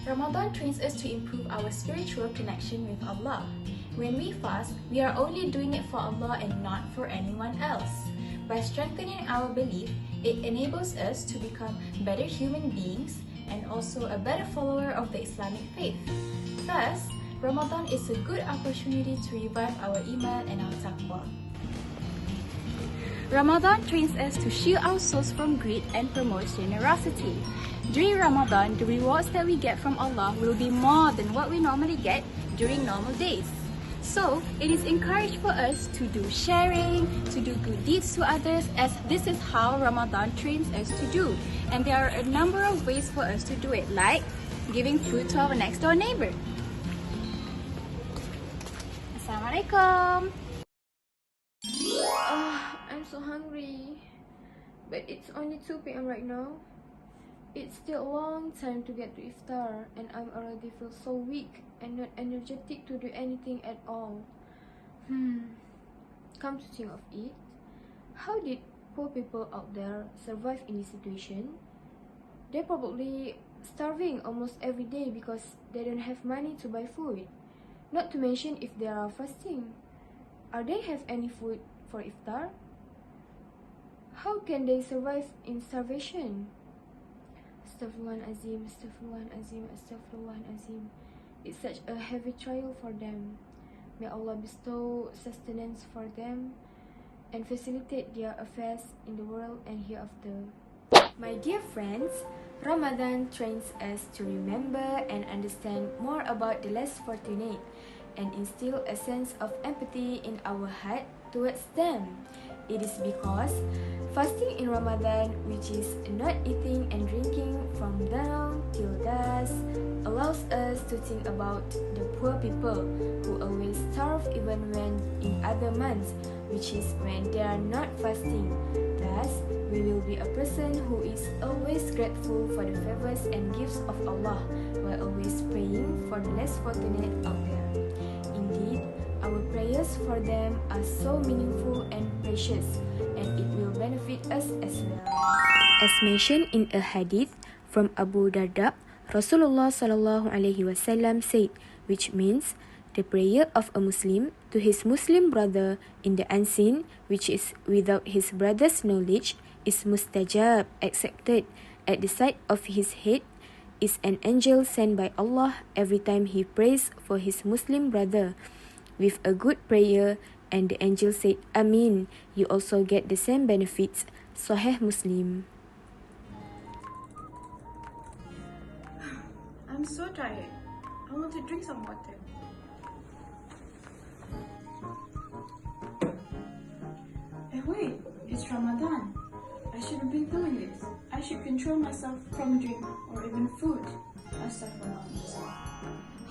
Ramadan trains us to improve our spiritual connection with Allah. When we fast, we are only doing it for Allah and not for anyone else. By strengthening our belief, it enables us to become better human beings and also a better follower of the Islamic faith. Thus, Ramadan is a good opportunity to revive our iman and our taqwa. Ramadan trains us to shield our souls from greed and promotes generosity. During Ramadan, the rewards that we get from Allah will be more than what we normally get during normal days. So, it is encouraged for us to do sharing, to do good deeds to others, as this is how Ramadan trains us to do. And there are a number of ways for us to do it, like giving food to our next door neighbor. Assalamualaikum. I'm so hungry, but it's only 2 p.m. right now. It's still a long time to get to iftar, and I'm already feel so weak and not energetic to do anything at all. Come to think of it, how did poor people out there survive in this situation? They're probably starving almost every day because they don't have money to buy food. Not to mention if they are fasting. Are they have any food for iftar? How can they survive in starvation? Astaghfirullahalazim, astaghfirullahalazim, astaghfirullahalazim. It's such a heavy trial for them. May Allah bestow sustenance for them and facilitate their affairs in the world and hereafter. My dear friends, Ramadan trains us to remember and understand more about the less fortunate and instill a sense of empathy in our heart towards them. It is because fasting in Ramadan, which is not eating and drinking from dawn till dusk, allows us to think about the poor people who always starve even when in other months, which is when they are not fasting. Thus, we will be a person who is always grateful for the favors and gifts of Allah, while always praying for the less fortunate out there. Indeed, our prayers for them are so meaningful and precious, and it will benefit us as well. As mentioned in a hadith from Abu Darda, Rasulullah sallallahu alaihi wasallam said, which means the prayer of a Muslim to his Muslim brother in the unseen, which is without his brother's knowledge, is mustajab, accepted. At the side of his head is an angel sent by Allah every time he prays for his Muslim brother with a good prayer, and the angel said, Amin. You also get the same benefits. Sahih Muslim. I'm so tired. I want to drink some water. Hey, wait, it's Ramadan. I shouldn't be doing this. I should control myself from drink or even food. Astaghfirullah.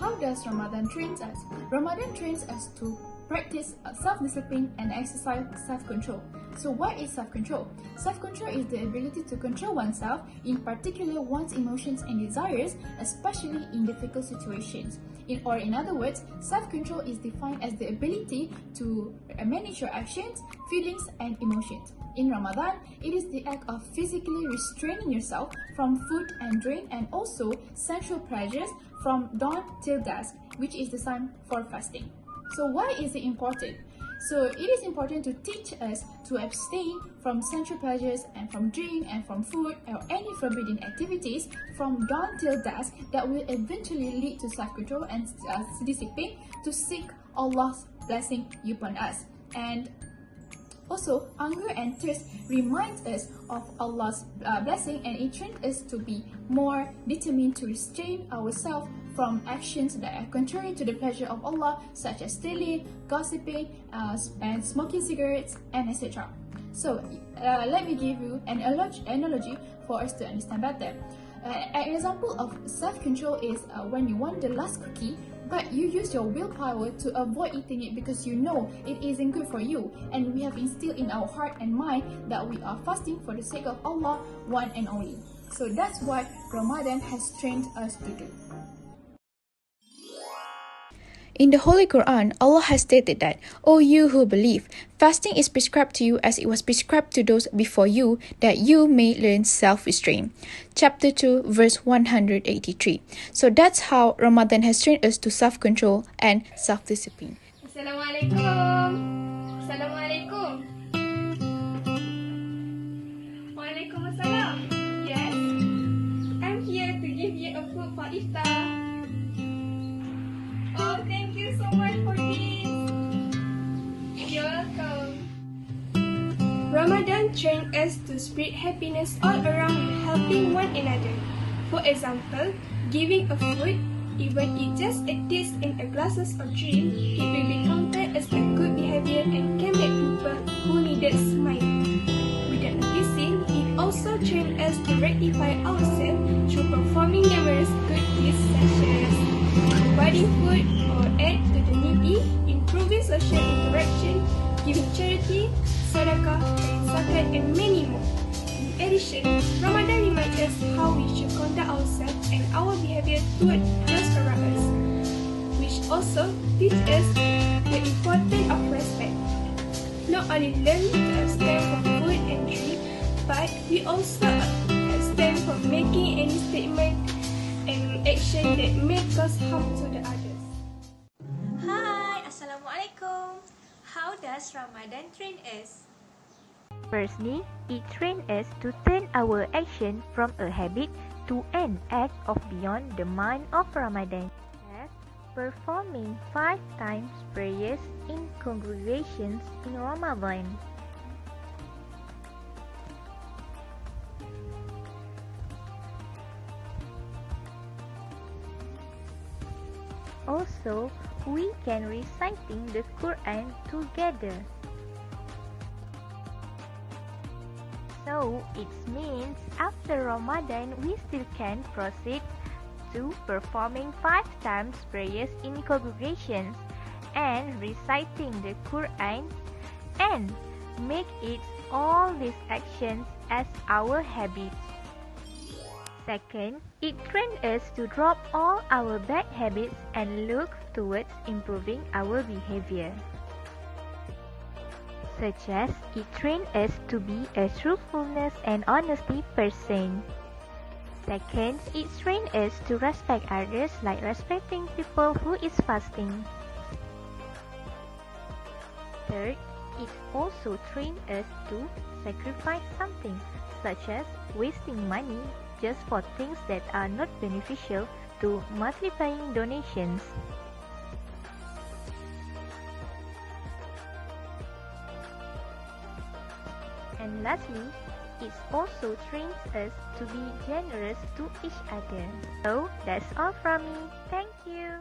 How does Ramadan train us? Ramadan trains us to practice self-discipline and exercise self-control. So what is self-control? Self-control is the ability to control oneself, in particular one's emotions and desires, especially in difficult situations. In other words, self-control is defined as the ability to manage your actions, feelings, and emotions. In Ramadan, it is the act of physically restraining yourself from food and drink, and also sensual pleasures from dawn till dusk, which is the time for fasting. So why is it important? So it is important to teach us to abstain from sensual pleasures and from drink and from food or any forbidden activities from dawn till dusk that will eventually lead to self-control and discipline to seek Allah's blessing upon us. And also, hunger and thirst reminds us of Allah's blessing, and it trains us to be more determined to restrain ourselves from actions that are contrary to the pleasure of Allah, such as stealing, gossiping, and smoking cigarettes, and etc. So, let me give you an analogy for us to understand better. An example of self-control is when you want the last cookie, but you use your willpower to avoid eating it because you know it isn't good for you, and we have instilled in our heart and mind that we are fasting for the sake of Allah, one and only. So that's what Ramadan has trained us to do. In the Holy Quran, Allah has stated that, O you who believe, fasting is prescribed to you as it was prescribed to those before you, that you may learn self-restraint. Chapter 2, verse 183. So that's how Ramadan has trained us to self-control and self-discipline. Assalamualaikum. Assalamualaikum. Waalaikumsalam. Yes, I'm here to give you a food for iftar. Oh, thank you so much for this. You're welcome. Ramadan trains us to spread happiness all around with helping one another. For example, giving a food, even if just a taste in a glasses or drink, it will be counted as a good behavior and can make people who need it smile. Without noticing, it also trains us to rectify ourselves through performing numerous good deeds such as providing food or aid to the needy, improving social interaction, giving charity, sadaqah, and zakat, and many more. In addition, Ramadan reminds us how we should conduct ourselves and our behavior toward those around us, which also teaches us the importance of respect. Not only learn to abstain from food and drink, but we also abstain from making any statement and action that may cause harm to the others. Hi, Assalamualaikum. How does Ramadan train us? Firstly, it trains us to turn our action from a habit to an act of beyond the month of Ramadan. As performing 5 times prayers in congregations in Ramadan. Also, we can reciting the Quran together. So, it means after Ramadan, we still can proceed to performing 5 times prayers in congregations and reciting the Quran and make it all these actions as our habit. Second, it trains us to drop all our bad habits and look towards improving our behavior. Such as it trains us to be a truthfulness and honesty person. Second, it trains us to respect others like respecting people who is fasting. Third, it also trains us to sacrifice something, such as wasting money just for things that are not beneficial to multiplying donations. And lastly, it also trains us to be generous to each other. So that's all from me. Thank you.